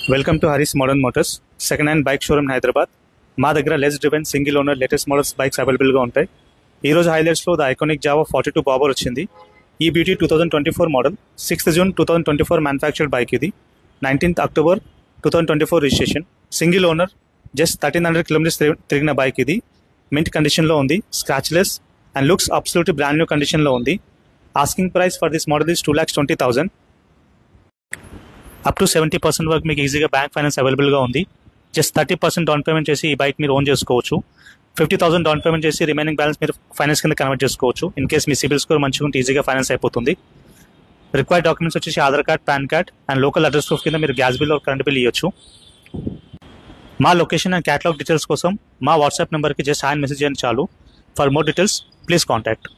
Welcome to Haris Modern Motors, second hand bike showroom in Hyderabad. మా దగ్గర less driven single owner latest models bikes అవైలబుల్గా ఉంటాయి. ఈ రోజు హైలైట్స్లో ద ఐకానిక్ జావా 42 బాబర్ వచ్చింది. ఈ beauty 2024 model, 6th June 2024 manufactured bike ఇది. 19th October 2024 registration. Single owner, just 1300 kilometres తిరిగిన బైక్ ఇది. మింట్ కండిషన్లో ఉంది, scratchless and looks absolutely brand new కండిషన్లో ఉంది. Asking price for this model is 2,20,000. Up to 70% వరకు మీకు ఈజీగా బ్యాంక్ ఫైనాన్స్ అవైలబుల్గా ఉంది. జస్ట్ 30% డౌన్ పేమెంట్ చేసి ఈ బైక్ మీరు ఓన్ చేసుకోవచ్చు. 50,000 డౌన్ పేమెంట్ చేసి రిమైనింగ్ బ్యాలెన్స్ మీరు ఫైనాన్స్ కింద కన్వర్ట్ చేసుకోవచ్చు. In case me CIBIL score మంచిగా ఉంటే ఈజీగా ఫైనాన్స్ అయిపోతుంది. రిక్వైర్డ్ డాక్యుమెంట్స్ వచ్చేసి Aadhaar card, pan card and local address proof కింద మీరు గ్యాస్ బిల్ కరెంట్ బిల్ ఇవ్వచ్చు. మా లొకేషన్ అండ్ క్యాటలాగ్ డీటెయిల్స్ కోసం మా వాట్సాప్ నెంబర్కి జస్ట్ హాయ్ మెసేజ్ చేయండి చాలు. For more details please contact.